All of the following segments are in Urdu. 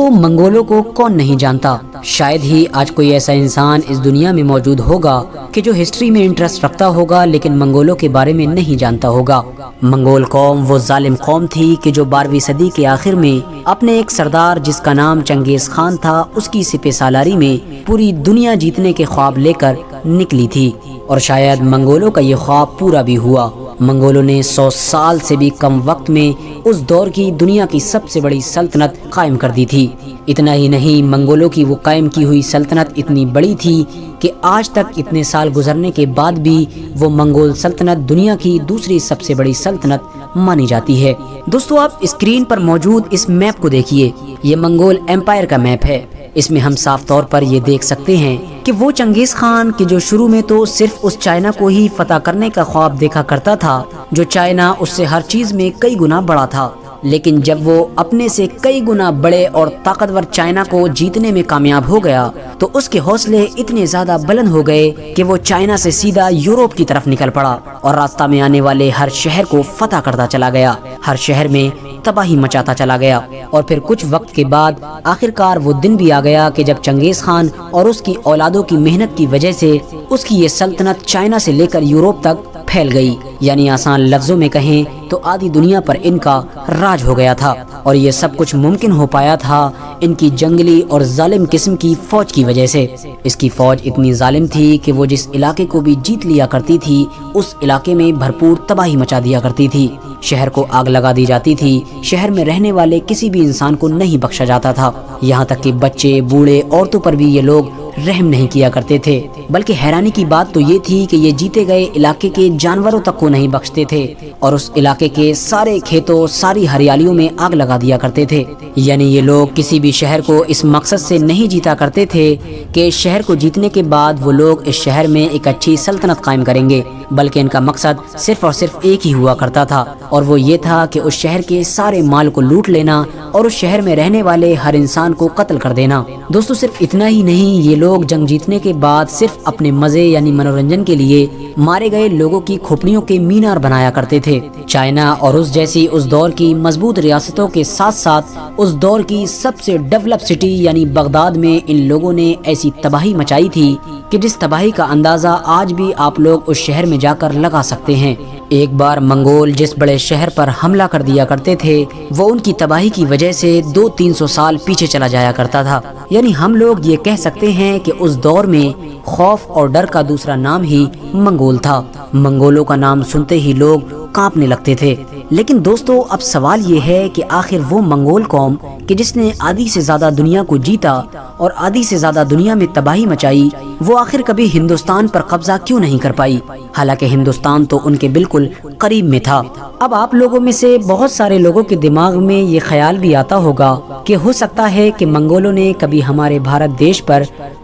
دوستو منگولوں کو کون نہیں جانتا؟ شاید ہی آج کوئی ایسا انسان اس دنیا میں موجود ہوگا کہ جو ہسٹری میں انٹرسٹ رکھتا ہوگا لیکن منگولوں کے بارے میں نہیں جانتا ہوگا۔ منگول قوم وہ ظالم قوم تھی کہ جو 12ویں صدی کے آخر میں اپنے ایک سردار جس کا نام چنگیز خان تھا اس کی سپہ سالاری میں پوری دنیا جیتنے کے خواب لے کر نکلی تھی، اور شاید منگولوں کا یہ خواب پورا بھی ہوا۔ منگولوں نے 100 سال سے بھی کم وقت میں اس دور کی دنیا کی سب سے بڑی سلطنت قائم کر دی تھی۔ اتنا ہی نہیں، منگولوں کی وہ قائم کی ہوئی سلطنت اتنی بڑی تھی کہ آج تک اتنے سال گزرنے کے بعد بھی وہ منگول سلطنت دنیا کی دوسری سب سے بڑی سلطنت مانی جاتی ہے۔ دوستو آپ اسکرین پر موجود اس میپ کو دیکھیے، یہ منگول ایمپائر کا میپ ہے۔ اس میں ہم صاف طور پر یہ دیکھ سکتے ہیں کہ وہ چنگیز خان کہ جو شروع میں تو صرف اس چائنا کو ہی فتح کرنے کا خواب دیکھا کرتا تھا جو چائنا اس سے ہر چیز میں کئی گنا بڑا تھا، لیکن جب وہ اپنے سے کئی گنا بڑے اور طاقتور چائنا کو جیتنے میں کامیاب ہو گیا تو اس کے حوصلے اتنے زیادہ بلند ہو گئے کہ وہ چائنا سے سیدھا یورپ کی طرف نکل پڑا اور راستہ میں آنے والے ہر شہر کو فتح کرتا چلا گیا، ہر شہر میں تباہی مچاتا چلا گیا۔ اور پھر کچھ وقت کے بعد آخرکار وہ دن بھی آ گیا کہ جب چنگیز خان اور اس کی اولادوں کی محنت کی وجہ سے اس کی یہ سلطنت چائنا سے لے کر یورپ تک پھیل گئی، یعنی آسان لفظوں میں کہیں تو آدھی دنیا پر ان کا راج ہو گیا تھا، اور یہ سب کچھ ممکن ہو پایا تھا ان کی جنگلی اور ظالم قسم کی فوج کی وجہ سے۔ اس کی فوج اتنی ظالم تھی کہ وہ جس علاقے کو بھی جیت لیا کرتی تھی اس علاقے میں بھرپور تباہی مچا دیا کرتی تھی، شہر کو آگ لگا دی جاتی تھی، شہر میں رہنے والے کسی بھی انسان کو نہیں بخشا جاتا تھا، یہاں تک کہ بچے، بوڑھے، عورتوں پر بھی یہ لوگ رحم نہیں کیا کرتے تھے۔ بلکہ حیرانی کی بات تو یہ تھی کہ یہ جیتے گئے علاقے کے جانوروں تک کو نہیں بخشتے تھے اور اس علاقے کے سارے کھیتوں، ساری ہریالیوں میں آگ لگا دیا کرتے تھے۔ یعنی یہ لوگ کسی بھی شہر کو اس مقصد سے نہیں جیتا کرتے تھے کہ شہر کو جیتنے کے بعد وہ لوگ اس شہر میں ایک اچھی سلطنت قائم کریں گے، بلکہ ان کا مقصد صرف اور صرف ایک ہی ہوا کرتا تھا، اور وہ یہ تھا کہ اس شہر کے سارے مال کو لوٹ لینا اور اس شہر میں رہنے والے ہر انسان کو قتل کر دینا۔ دوستو صرف اتنا ہی نہیں، یہ لوگ جنگ جیتنے کے بعد صرف اپنے مزے یعنی منورنجن کے لیے مارے گئے لوگوں کی کھوپڑیوں کے مینار بنایا کرتے تھے۔ چائنا اور اس جیسی اس دور کی مضبوط ریاستوں کے ساتھ ساتھ اس دور کی سب سے ڈیولپ سٹی یعنی بغداد میں ان لوگوں نے ایسی تباہی مچائی تھی کہ جس تباہی کا اندازہ آج بھی آپ لوگ اس شہر میں جا کر لگا سکتے ہیں۔ ایک بار منگول جس بڑے شہر پر حملہ کر دیا کرتے تھے وہ ان کی تباہی کی وجہ سے 200-300 سال پیچھے چلا جایا کرتا تھا، یعنی ہم لوگ یہ کہہ سکتے ہیں کہ اس دور میں خوف اور ڈر کا دوسرا نام ہی منگول تھا۔ منگولوں کا نام سنتے ہی لوگ کانپنے لگتے تھے۔ لیکن دوستو اب سوال یہ ہے کہ آخر وہ منگول قوم کہ جس نے آدھی سے زیادہ دنیا کو جیتا اور آدھی سے زیادہ دنیا میں تباہی مچائی، وہ آخر کبھی ہندوستان پر قبضہ کیوں نہیں کر پائی، حالانکہ ہندوستان تو ان کے بالکل قریب میں تھا۔ اب آپ لوگوں میں سے بہت سارے لوگوں کے دماغ میں یہ خیال بھی آتا ہوگا کہ ہو سکتا ہے کہ منگولوں نے کبھی ہمارے بھارت دیش پر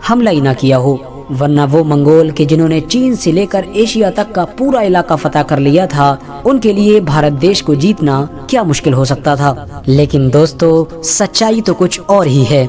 حملہ ہی نہ کیا ہو، ورنہ وہ منگول کہ جنہوں نے چین سے لے کر ایشیا تک کا پورا علاقہ فتح کر لیا تھا، ان کے لیے بھارت دیش کو جیتنا کیا مشکل ہو سکتا تھا۔ لیکن دوستو سچائی تو کچھ اور ہی ہے۔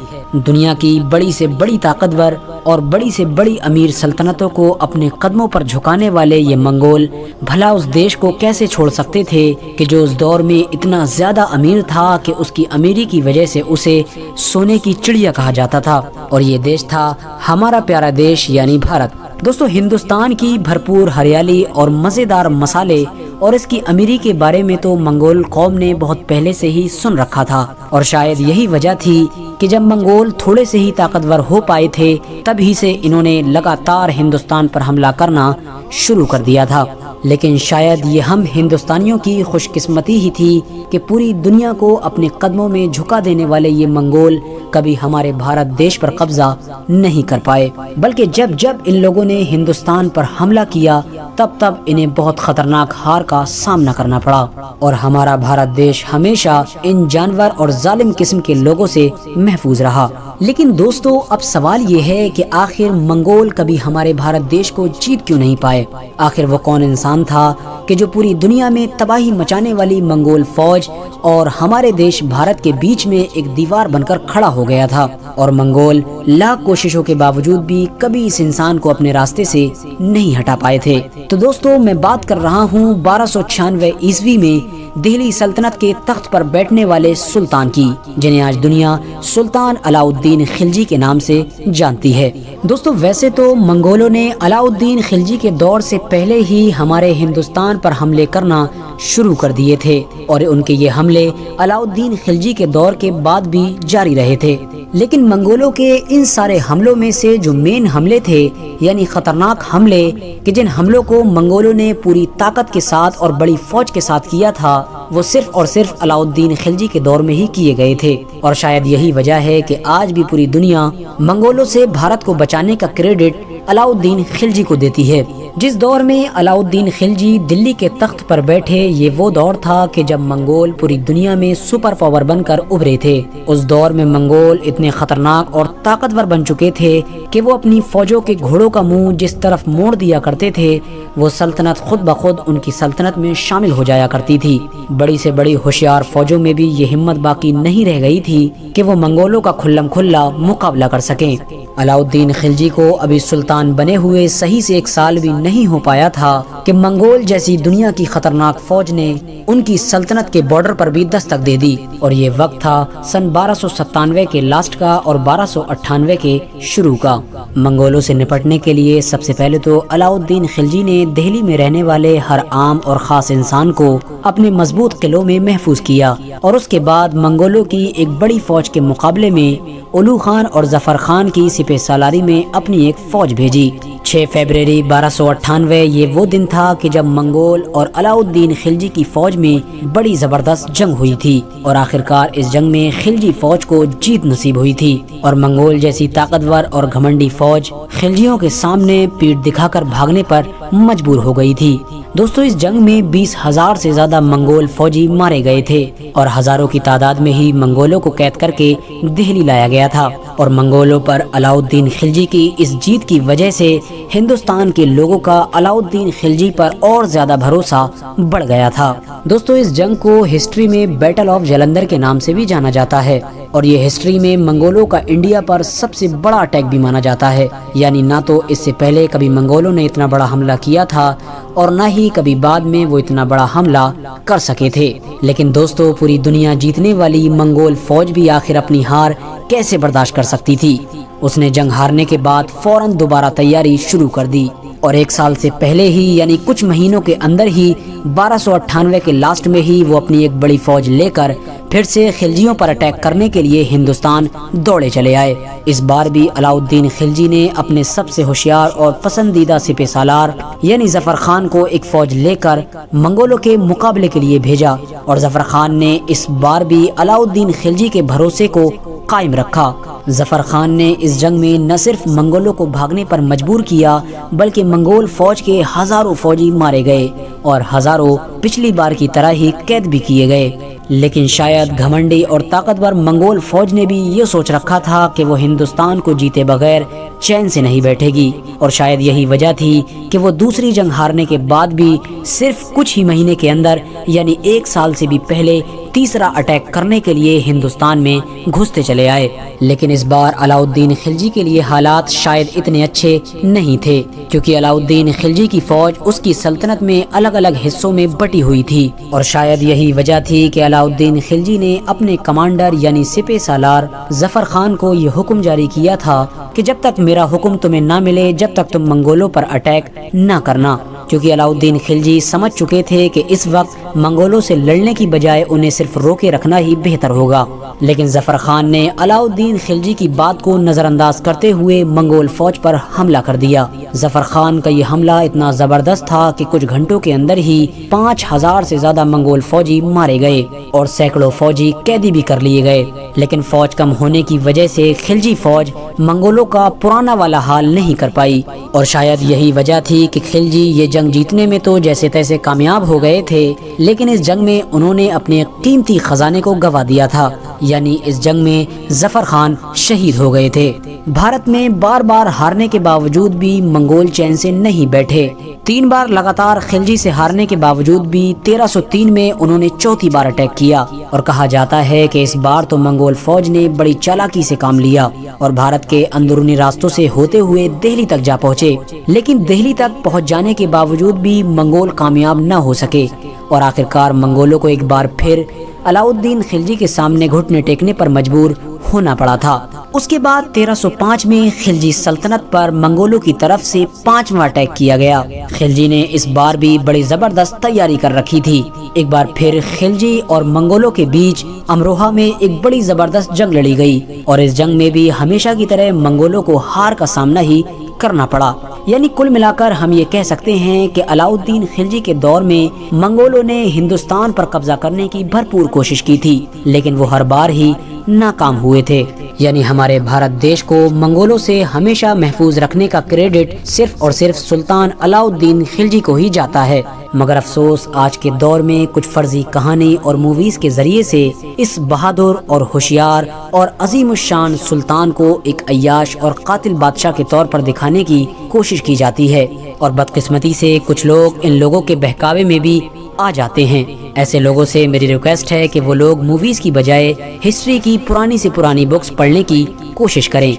دنیا کی بڑی سے بڑی طاقتور اور بڑی سے بڑی امیر سلطنتوں کو اپنے قدموں پر جھکانے والے یہ منگول بھلا اس دیش کو کیسے چھوڑ سکتے تھے کہ جو اس دور میں اتنا زیادہ امیر تھا کہ اس کی امیری کی وجہ سے اسے سونے کی چڑیا کہا جاتا تھا، اور یہ دیش تھا ہمارا پیارا دیش یعنی بھارت۔ دوستو ہندوستان کی بھرپور ہریالی اور مزیدار مسالے اور اس کی امیری کے بارے میں تو منگول قوم نے بہت پہلے سے ہی سن رکھا تھا، اور شاید یہی وجہ تھی کہ جب منگول تھوڑے سے ہی طاقتور ہو پائے تھے تب ہی سے انہوں نے لگاتار ہندوستان پر حملہ کرنا شروع کر دیا تھا۔ لیکن شاید یہ ہم ہندوستانیوں کی خوش قسمتی ہی تھی کہ پوری دنیا کو اپنے قدموں میں جھکا دینے والے یہ منگول کبھی ہمارے بھارت دیش پر قبضہ نہیں کر پائے، بلکہ جب جب ان لوگوں نے ہندوستان پر حملہ کیا تب انہیں بہت خطرناک ہار کا سامنا کرنا پڑا، اور ہمارا بھارت دیش ہمیشہ ان جانور اور ظالم قسم کے لوگوں سے محفوظ رہا۔ لیکن دوستو اب سوال یہ ہے کہ آخر منگول کبھی ہمارے بھارت دیش کو جیت کیوں نہیں پائے؟ آخر وہ کون انسان تھا کہ جو پوری دنیا میں تباہی مچانے والی منگول فوج اور ہمارے دیش بھارت کے بیچ میں ایک دیوار بن کر کھڑا ہو گیا تھا، اور منگول لاکھ کوششوں کے باوجود بھی کبھی اس انسان کو اپنے راستے سے نہیں ہٹا پائے تھے؟ تو دوستو میں بات کر رہا ہوں 1296 عیسوی میں دہلی سلطنت کے تخت پر بیٹھنے والے سلطان کی، جنہیں آج دنیا سلطان علاء الدین خلجی کے نام سے جانتی ہے۔ دوستو ویسے تو منگولوں نے علاء الدین خلجی کے دور سے پہلے ہی ہمارے ہندوستان پر حملے کرنا شروع کر دیے تھے، اور ان کے یہ حملے علاء الدین خلجی کے دور کے بعد بھی جاری رہے تھے، لیکن منگولوں کے ان سارے حملوں میں سے جو مین حملے تھے، یعنی خطرناک حملے کہ جن حملوں کو منگولوں نے پوری طاقت کے ساتھ اور بڑی فوج کے ساتھ کیا تھا، وہ صرف اور صرف علاء الدین خلجی کے دور میں ہی کیے گئے تھے۔ اور شاید یہی وجہ ہے کہ آج بھی پوری دنیا منگولوں سے بھارت کو بچانے کا کریڈٹ علاء الدین خلجی کو دیتی ہے۔ جس دور میں علاء الدین خلجی دلی کے تخت پر بیٹھے، یہ وہ دور تھا کہ جب منگول پوری دنیا میں سپر پاور بن کر ابھرے تھے۔ اس دور میں منگول اتنے خطرناک اور طاقتور بن چکے تھے کہ وہ اپنی فوجوں کے گھوڑوں کا منہ جس طرف موڑ دیا کرتے تھے، وہ سلطنت خود بخود ان کی سلطنت میں شامل ہو جایا کرتی تھی۔ بڑی سے بڑی ہوشیار فوجوں میں بھی یہ ہمت باقی نہیں رہ گئی تھی کہ وہ منگولوں کا کھلم کھلا مقابلہ کر سکیں۔ علاء الدین خلجی کو ابھی سلطان بنے ہوئے صحیح سے 1 سال بھی نہیں ہو پایا تھا کہ منگول جیسی دنیا کی خطرناک فوج نے ان کی سلطنت کے بارڈر پر بھی دستک دے دی، اور یہ وقت تھا سن 1297 کے لاسٹ کا اور 1298 کے شروع کا۔ منگولوں سے نپٹنے کے لیے سب سے پہلے تو علاء الدین خلجی نے دہلی میں رہنے والے ہر عام اور خاص انسان کو اپنے مضبوط قلعوں میں محفوظ کیا، اور اس کے بعد منگولوں کی ایک بڑی فوج کے مقابلے میں اولو خان اور ظفر خان کی سپہ سالاری میں اپنی ایک فوج بھیجی۔ 6 فروری 1298 یہ وہ دن تھا کہ جب منگول اور علاء الدین خلجی کی فوج میں بڑی زبردست جنگ ہوئی تھی، اور آخرکار اس جنگ میں خلجی فوج کو جیت نصیب ہوئی تھی، اور منگول جیسی طاقتور اور گھمنڈی فوج خلجیوں کے سامنے پیٹھ دکھا کر بھاگنے پر مجبور ہو گئی تھی۔ دوستو اس جنگ میں 20,000 سے زیادہ منگول فوجی مارے گئے تھے، اور ہزاروں کی تعداد میں ہی منگولوں کو قید کر کے دہلی لایا گیا تھا، اور منگولوں پر علاء الدین خلجی کی اس جیت کی وجہ سے ہندوستان کے لوگوں کا علاء الدین خلجی پر اور زیادہ بھروسہ بڑھ گیا تھا۔ دوستو اس جنگ کو ہسٹری میں بیٹل آف جلندر کے نام سے بھی جانا جاتا ہے، اور یہ ہسٹری میں منگولوں کا انڈیا پر سب سے بڑا اٹیک بھی مانا جاتا ہے، یعنی نہ تو اس سے پہلے کبھی منگولوں نے اتنا بڑا حملہ کیا تھا، اور نہ ہی کبھی بعد میں وہ اتنا بڑا حملہ کر سکے تھے۔ لیکن دوستو پوری دنیا جیتنے والی منگول فوج بھی آخر اپنی ہار کیسے برداشت کر سکتی تھی؟ اس نے جنگ ہارنے کے بعد فوراً دوبارہ تیاری شروع کر دی، اور 1 سال سے پہلے ہی یعنی کچھ مہینوں کے اندر ہی 1298 کے لاسٹ میں ہی وہ اپنی ایک بڑی فوج لے کر پھر سے خلجیوں پر اٹیک کرنے کے لیے ہندوستان دوڑے چلے آئے۔ اس بار بھی علاء الدین خلجی نے اپنے سب سے ہوشیار اور پسندیدہ سپہ سالار یعنی ظفر خان کو ایک فوج لے کر منگولوں کے مقابلے کے لیے بھیجا، اور ظفر خان نے اس بار بھی علاء الدین خلجی کے بھروسے کو قائم رکھا۔ ظفر خان نے اس جنگ میں نہ صرف منگولوں کو بھاگنے پر مجبور کیا، بلکہ منگول فوج کے ہزاروں فوجی مارے گئے، اور ہزاروں پچھلی بار کی طرح ہی قید بھی کیے گئے۔ لیکن شاید گھمنڈی اور طاقتور منگول فوج نے بھی یہ سوچ رکھا تھا کہ وہ ہندوستان کو جیتے بغیر چین سے نہیں بیٹھے گی، اور شاید یہی وجہ تھی کہ وہ دوسری جنگ ہارنے کے بعد بھی صرف کچھ ہی مہینے کے اندر یعنی 1 سال سے بھی پہلے تیسرا اٹیک کرنے کے لیے ہندوستان میں گھستے چلے آئے۔ لیکن اس بار علاء الدین خلجی کے لیے حالات شاید اتنے اچھے نہیں تھے، کیونکہ علاء الدین خلجی کی فوج اس کی سلطنت میں الگ الگ حصوں میں بٹی ہوئی تھی، اور شاید یہی وجہ تھی کہ علاء الدین خلجی نے اپنے کمانڈر یعنی سپہ سالار ظفر خان کو یہ حکم جاری کیا تھا کہ جب تک میرا حکم تمہیں نہ ملے جب تک تم منگولوں پر اٹیک نہ کرنا، کیونکہ علاء الدین خلجی سمجھ چکے تھے کہ اس وقت منگولوں سے لڑنے کی بجائے انہیں صرف روکے رکھنا ہی بہتر ہوگا۔ لیکن ظفر خان نے علاء الدین خلجی کی بات کو نظر انداز کرتے ہوئے منگول فوج پر حملہ کر دیا۔ ظفر خان کا یہ حملہ اتنا زبردست تھا کہ کچھ گھنٹوں کے اندر ہی 5000 سے زیادہ منگول فوجی مارے گئے اور سینکڑوں فوجی قیدی بھی کر لیے گئے۔ لیکن فوج کم ہونے کی وجہ سے خلجی فوج منگولوں کا پرانا والا حال نہیں کر پائی، اور شاید یہی وجہ تھی کہ خلجی یہ جنگ جیتنے میں تو جیسے تیسے کامیاب ہو گئے تھے، لیکن اس جنگ میں انہوں نے اپنے قیمتی خزانے کو گنوا دیا تھا، یعنی اس جنگ میں ظفر خان شہید ہو گئے تھے۔ بھارت میں بار بار ہارنے کے باوجود بھی منگول چین سے نہیں بیٹھے۔ 3 بار لگاتار خلجی سے ہارنے کے باوجود بھی 1303 میں انہوں نے چوتھی بار اٹیک کیا، اور کہا جاتا ہے کہ اس بار تو منگول فوج نے بڑی چالاکی سے کام لیا اور بھارت کے اندرونی راستوں سے ہوتے ہوئے دہلی تک جا پہنچے، لیکن دہلی تک پہنچ جانے کے باوجود بھی منگول کامیاب نہ ہو سکے۔ اور آخرکار منگولوں کو ایک بار پھر علاؤالدین خلجی کے سامنے گھٹنے ٹیکنے پر مجبور ہونا پڑا تھا۔ اس کے بعد 1305 میں خلجی سلطنت پر منگولوں کی طرف سے 5واں اٹیک کیا گیا۔ خلجی نے اس بار بھی بڑی زبردست تیاری کر رکھی تھی۔ ایک بار پھر خلجی اور منگولوں کے بیچ امروہہ میں ایک بڑی زبردست جنگ لڑی گئی، اور اس جنگ میں بھی ہمیشہ کی طرح منگولوں کو ہار کا سامنا ہی کرنا پڑا۔ یعنی کل ملا کر ہم یہ کہہ سکتے ہیں کہ علاؤالدین خلجی کے دور میں منگولوں نے ہندوستان پر قبضہ کرنے کی بھرپور کوشش کی تھی، لیکن وہ ہر بار ہی ناکام ہوئے تھے۔ یعنی ہمارے بھارت دیش کو منگولوں سے ہمیشہ محفوظ رکھنے کا کریڈٹ صرف اور صرف سلطان علاؤالدین خلجی کو ہی جاتا ہے۔ مگر افسوس آج کے دور میں کچھ فرضی کہانی اور موویز کے ذریعے سے اس بہادر اور ہوشیار اور عظیم الشان سلطان کو ایک عیاش اور قاتل بادشاہ کے طور پر دکھانے کی کوشش کی جاتی ہے، اور بدقسمتی سے کچھ لوگ ان لوگوں کے بہکاوے میں بھی آ جاتے ہیں۔ ایسے لوگوں سے میری ریکویسٹ ہے کہ وہ لوگ موویز کی بجائے ہسٹری کی پرانی سے پرانی بکس پڑھنے کی کوشش کریں۔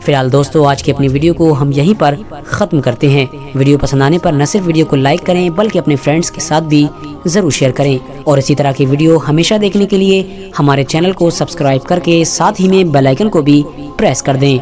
فی الحال دوستو آج کی اپنی ویڈیو کو ہم یہیں پر ختم کرتے ہیں۔ ویڈیو پسند آنے پر نہ صرف ویڈیو کو لائک کریں بلکہ اپنے فرینڈز کے ساتھ بھی ضرور شیئر کریں، اور اسی طرح کی ویڈیو ہمیشہ دیکھنے کے لیے ہمارے چینل کو سبسکرائب کر کے ساتھ ہی میں بیل آئیکن کو بھی پریس کر دیں۔